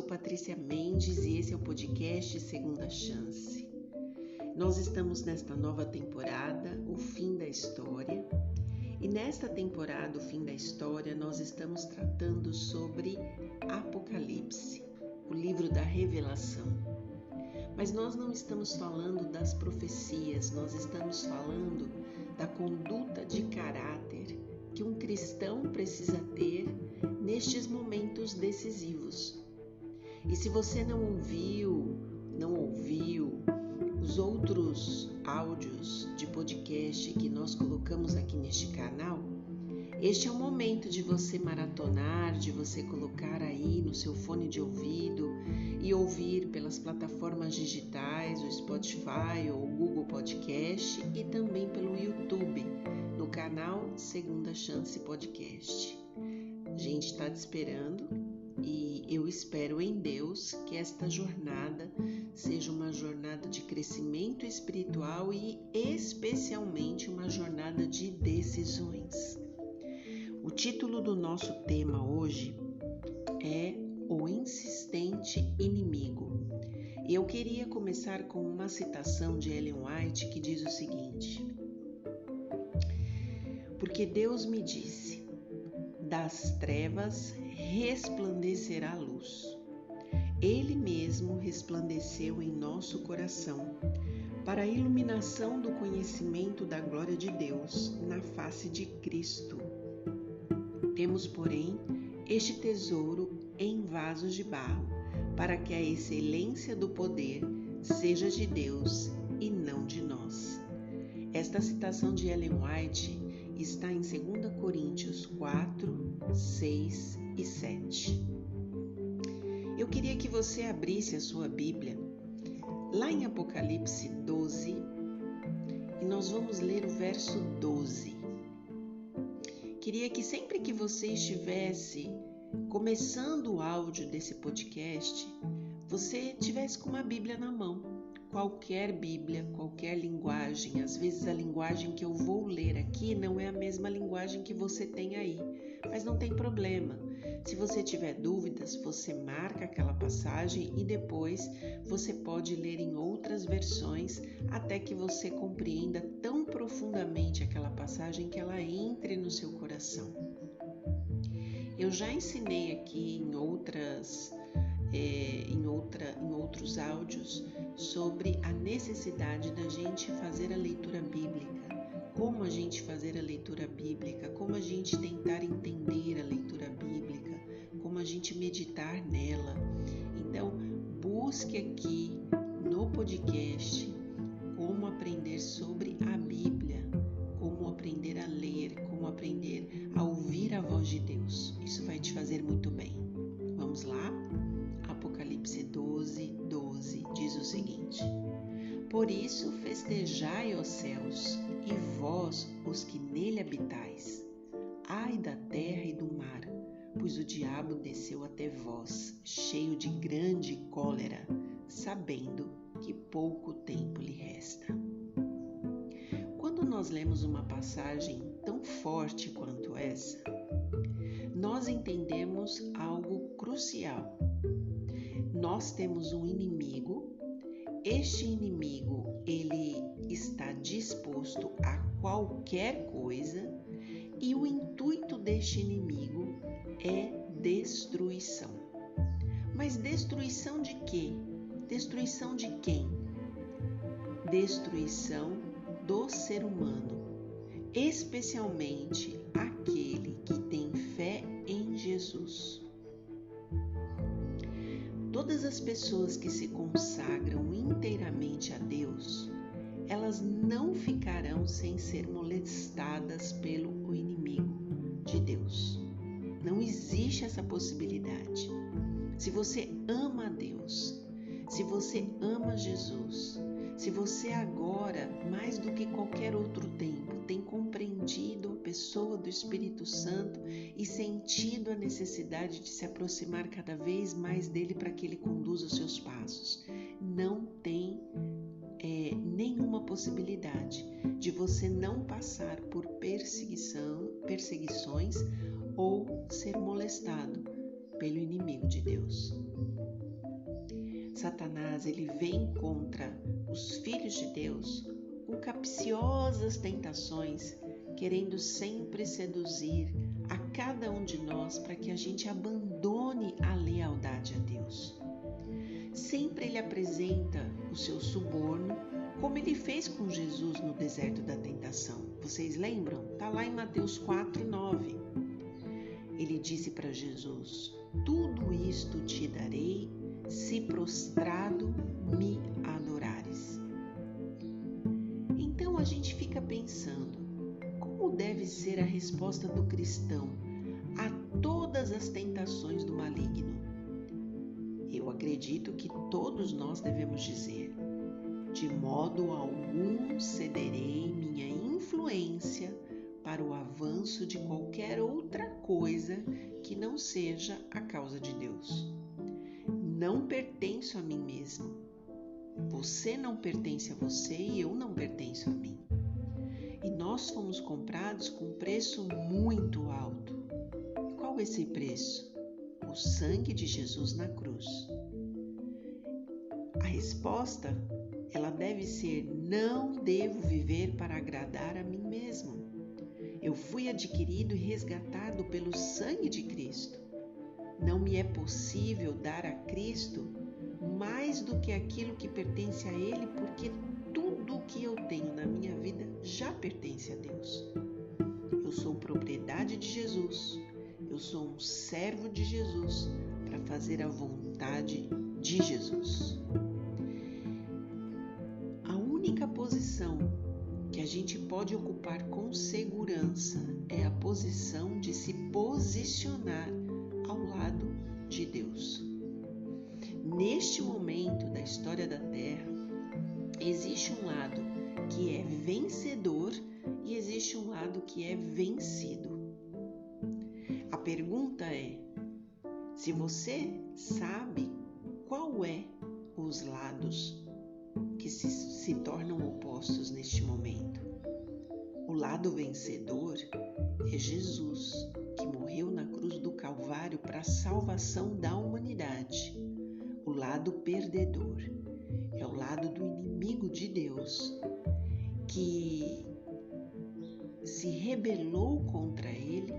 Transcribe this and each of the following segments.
Patrícia Mendes e esse é o podcast Segunda Chance. Nós estamos nesta nova temporada, o fim da história, e nesta temporada, o fim da história, nós estamos tratando sobre Apocalipse, o livro da revelação. Mas nós não estamos falando das profecias, nós estamos falando da conduta de caráter que um cristão precisa ter nestes momentos decisivos. E se você não ouviu os outros áudios de podcast que nós colocamos aqui neste canal, este é o momento de você maratonar, de você colocar aí no seu fone de ouvido e ouvir pelas plataformas digitais, o Spotify ou o Google Podcast e também pelo YouTube, no canal Segunda Chance Podcast. A gente está te esperando e eu espero em Deus que esta jornada seja uma jornada de crescimento espiritual e especialmente uma jornada de decisões. O título do nosso tema hoje é O Insistente Inimigo. E eu queria começar com uma citação de Ellen White que diz o seguinte: porque Deus me disse, das trevas resplandecerá a luz. Ele mesmo resplandeceu em nosso coração, para a iluminação do conhecimento da glória de Deus na face de Cristo. Temos, porém, este tesouro em vasos de barro, para que a excelência do poder seja de Deus e não de nós. Esta citação de Ellen White está em 2 Coríntios 4, 6 e 7. Eu queria que você abrisse a sua Bíblia lá em Apocalipse 12 e nós vamos ler o verso 12. Queria que sempre que você estivesse começando o áudio desse podcast, você tivesse com uma Bíblia na mão. Qualquer Bíblia, qualquer linguagem. Às vezes a linguagem que eu vou ler aqui não é a mesma linguagem que você tem aí, mas não tem problema. Se você tiver dúvidas, você marca aquela passagem e depois você pode ler em outras versões até que você compreenda tão profundamente aquela passagem que ela entre no seu coração. Eu já ensinei aqui em outros áudios sobre a necessidade da gente fazer a leitura bíblica, como a gente fazer a leitura bíblica, como a gente tentar entender a leitura bíblica, como a gente meditar nela. Então, busque aqui no podcast como aprender sobre a Bíblia, como aprender a ler, como aprender a ouvir a voz de Deus. Isso vai te fazer muito bem. Vamos lá? Apocalipse 12, 12 diz o seguinte: por isso festejai, ó céus, e vós, os que nele habitais. Ai da terra e do mar, pois o diabo desceu até vós, cheio de grande cólera, sabendo que pouco tempo lhe resta. Quando nós lemos uma passagem tão forte quanto essa, nós entendemos algo crucial. Nós temos um inimigo. Este inimigo, ele está disposto a qualquer coisa e o intuito deste inimigo é destruição. Mas destruição de quê? Destruição de quem? Destruição do ser humano, especialmente aquele que tem fé em Jesus. Todas as pessoas que se consagram inteiramente a Deus, elas não ficarão sem ser molestadas pelo inimigo de Deus. Não existe essa possibilidade. Se você ama a Deus, se você ama Jesus, se você agora, mais do que qualquer outro tempo, tem compreendido a pessoa do Espírito Santo e sentido a necessidade de se aproximar cada vez mais dele para que ele conduza os seus passos, não tem nenhuma possibilidade de você não passar por perseguições ou ser molestado pelo inimigo de Deus. Satanás, ele vem contra os filhos de Deus com capciosas tentações, querendo sempre seduzir a cada um de nós para que a gente abandone a lealdade a Deus. Sempre ele apresenta o seu suborno, como ele fez com Jesus no deserto da tentação. Vocês lembram? Está lá em Mateus 4:9. Ele disse para Jesus: tudo isto te darei, se prostrado me adorares. Então a gente fica pensando, como deve ser a resposta do cristão a todas as tentações do maligno? Eu acredito que todos nós devemos dizer: de modo algum cederei minha influência para o avanço de qualquer outra coisa que não seja a causa de Deus. Não pertenço a mim mesmo. Você não pertence a você e eu não pertenço a mim. E nós fomos comprados com um preço muito alto. Qual é esse preço? O sangue de Jesus na cruz. A resposta, ela deve ser: não devo viver para agradar a mim mesmo. Eu fui adquirido e resgatado pelo sangue de Cristo. Não me é possível dar a Cristo mais do que aquilo que pertence a Ele, porque tudo o que eu tenho na minha vida já pertence a Deus. Eu sou propriedade de Jesus. Eu sou um servo de Jesus para fazer a vontade de Jesus. A única posição que a gente pode ocupar com segurança é a posição de se posicionar ao lado de Deus. Neste momento da história da Terra, existe um lado que é vencedor e existe um lado que é vencido. A pergunta é: se você sabe qual é os lados que se tornam opostos neste momento? O lado vencedor é Jesus, que morreu na cruz do Calvário para a salvação da humanidade. O lado perdedor é o lado do inimigo de Deus, que se rebelou contra ele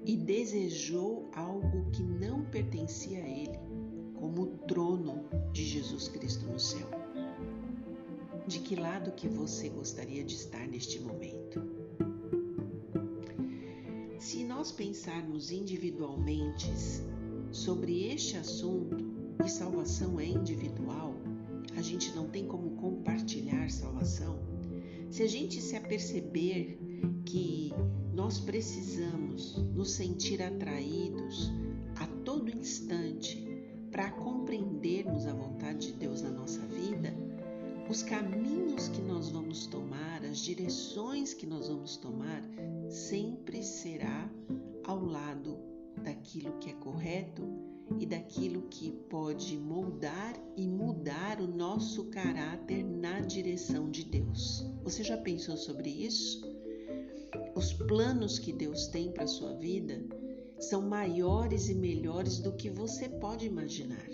e desejou algo que não pertencia a ele, como o trono de Jesus Cristo no céu. De que lado que você gostaria de estar neste momento? Se nós pensarmos individualmente sobre este assunto, e salvação é individual, a gente não tem como compartilhar salvação. Se a gente se aperceber que nós precisamos nos sentir atraídos a todo instante para compreendermos a vontade de Deus na nossa vida, os caminhos que nós vamos tomar, as direções que nós vamos tomar, sempre será ao lado daquilo que é correto e daquilo que pode moldar e mudar o nosso caráter na direção de Deus. Você já pensou sobre isso? Os planos que Deus tem para a sua vida são maiores e melhores do que você pode imaginar.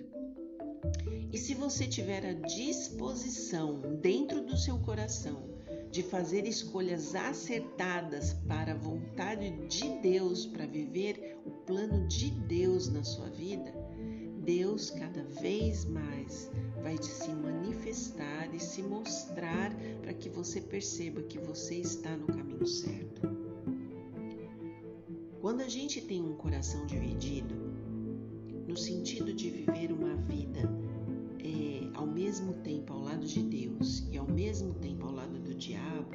E se você tiver a disposição dentro do seu coração de fazer escolhas acertadas para a vontade de Deus, para viver o plano de Deus na sua vida, Deus cada vez mais vai se manifestar e se mostrar para que você perceba que você está no caminho certo. Quando a gente tem um coração dividido, no sentido de viver uma vida ao mesmo tempo ao lado de Deus e ao mesmo tempo ao lado do diabo,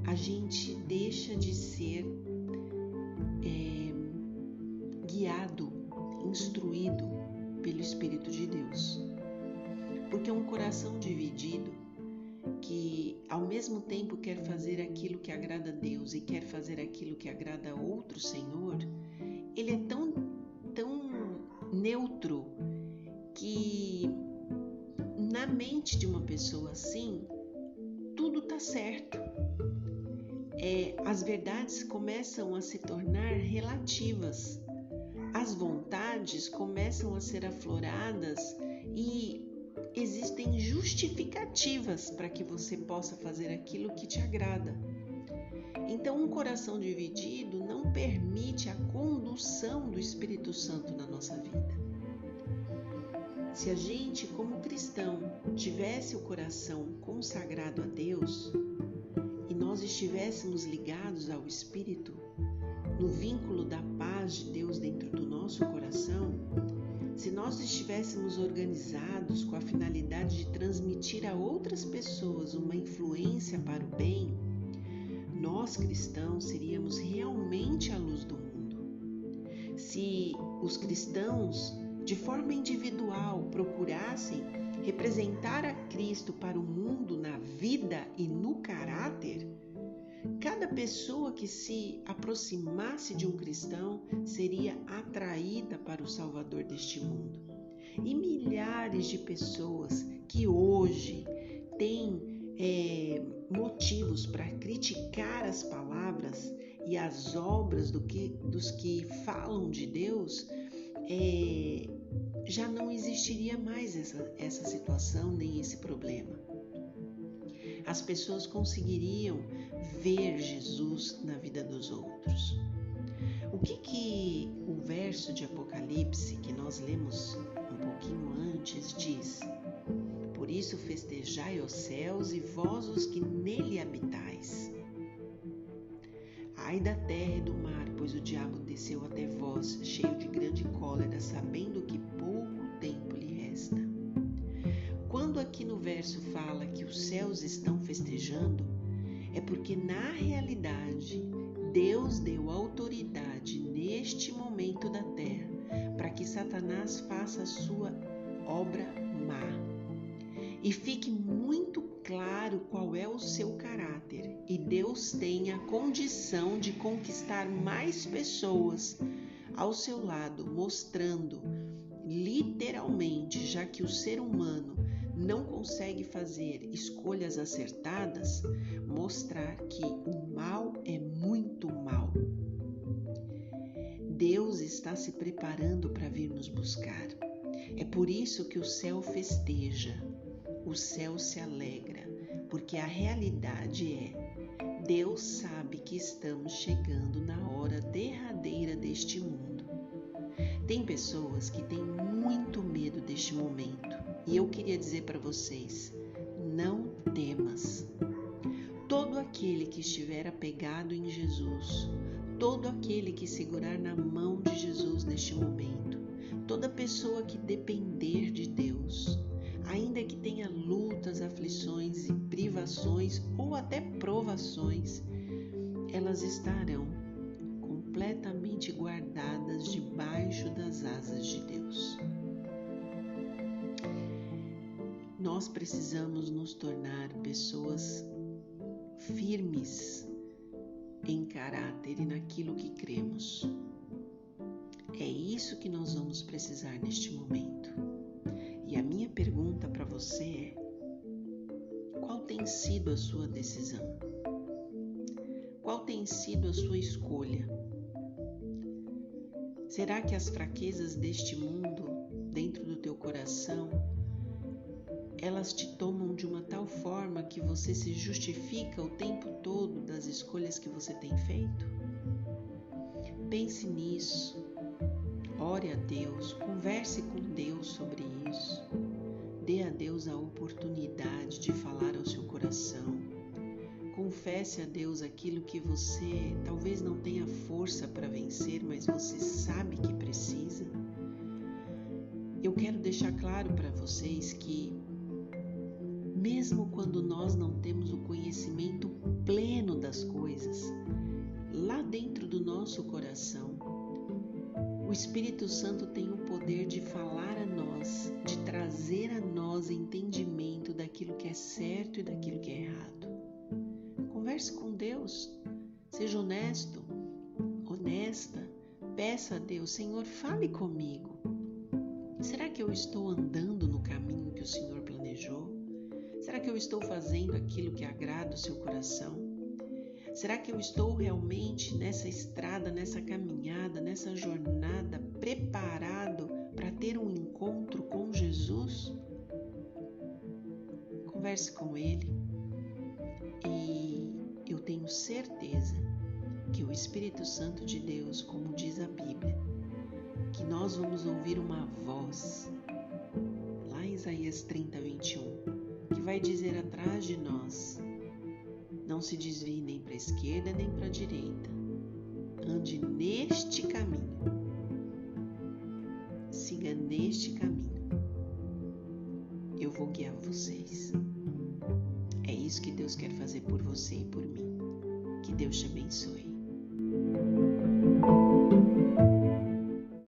a gente deixa de ser guiado, instruído pelo Espírito de Deus. Porque um coração dividido, que ao mesmo tempo quer fazer aquilo que agrada a Deus e quer fazer aquilo que agrada a outro Senhor, ele é tão neutro que na mente de uma pessoa assim, tudo está certo. As verdades começam a se tornar relativas. más vontades começam a ser afloradas e existem justificativas para que você possa fazer aquilo que te agrada. Então, um coração dividido não permite a condução do Espírito Santo na nossa vida. Se a gente, como cristão, tivesse o coração consagrado a Deus e nós estivéssemos ligados ao Espírito, no vínculo da paz de Deus dentro do nosso coração, se nós estivéssemos organizados com a finalidade de transmitir a outras pessoas uma influência para o bem, nós cristãos seríamos realmente a luz do mundo. Se os cristãos, de forma individual, procurassem representar a Cristo para o mundo na vida e no caráter, cada pessoa que se aproximasse de um cristão seria atraída para o Salvador deste mundo. E milhares de pessoas que hoje têm motivos para criticar as palavras e as obras dos que falam de Deus, já não existiria mais essa situação nem esse problema. As pessoas conseguiriam ver Jesus na vida dos outros. O que o verso de Apocalipse que nós lemos um pouquinho antes diz? Por isso festejai os céus e vós os que nele habitais. Ai da terra e do mar, pois o diabo desceu até vós, cheio de grande cólera, sabendo que pouco tempo lhe resta. Quando aqui no verso fala que os céus estão festejando, é porque na realidade Deus deu autoridade neste momento da terra para que Satanás faça a sua obra má. E fique muito claro qual é o seu caráter, e Deus tem a condição de conquistar mais pessoas ao seu lado, mostrando literalmente, já que o ser humano não consegue fazer escolhas acertadas, mostrar que o mal é muito mal. Deus está se preparando para vir nos buscar. É por isso que o céu festeja, o céu se alegra, porque a realidade é: Deus sabe que estamos chegando na hora derradeira deste mundo. Tem pessoas que têm muito medo deste momento, e eu queria dizer para vocês: não temas. Todo aquele que estiver apegado em Jesus, todo aquele que segurar na mão de Jesus neste momento, toda pessoa que depender de Deus, ainda que tenha lutas, aflições e privações ou até provações, elas estarão completamente guardadas debaixo das asas de Deus. Nós precisamos nos tornar pessoas firmes em caráter e naquilo que cremos. É isso que nós vamos precisar neste momento. E a minha pergunta para você é: qual tem sido a sua decisão? Qual tem sido a sua escolha? Será que as fraquezas deste mundo, dentro do teu coração, elas te tomam de uma tal forma que você se justifica o tempo todo das escolhas que você tem feito? Pense nisso. Ore a Deus, converse com Deus sobre isso. Dê a Deus a oportunidade de falar ao seu coração. Confesse a Deus aquilo que você talvez não tenha força para vencer, mas você sabe que precisa. Eu quero deixar claro para vocês que, mesmo quando nós não temos o conhecimento pleno das coisas, lá dentro do nosso coração, o Espírito Santo tem o poder de falar a nós, de trazer a nós entendimento daquilo que é certo e daquilo que é errado. Converse com Deus, seja honesto, honesta, peça a Deus: Senhor, fale comigo. Será que eu estou andando no caminho que o Senhor planejou? Será que eu estou fazendo aquilo que agrada o seu coração? Será que eu estou realmente nessa estrada, nessa caminhada, nessa jornada, preparado para ter um encontro com Jesus? Converse com Ele e eu tenho certeza que o Espírito Santo de Deus, como diz a Bíblia, que nós vamos ouvir uma voz, lá em Isaías 30, 21, que vai dizer atrás de nós: não se desvie nem para a esquerda nem para a direita, ande neste caminho, siga neste caminho, eu vou guiar vocês. É isso que Deus quer fazer por você e por mim. Que Deus te abençoe.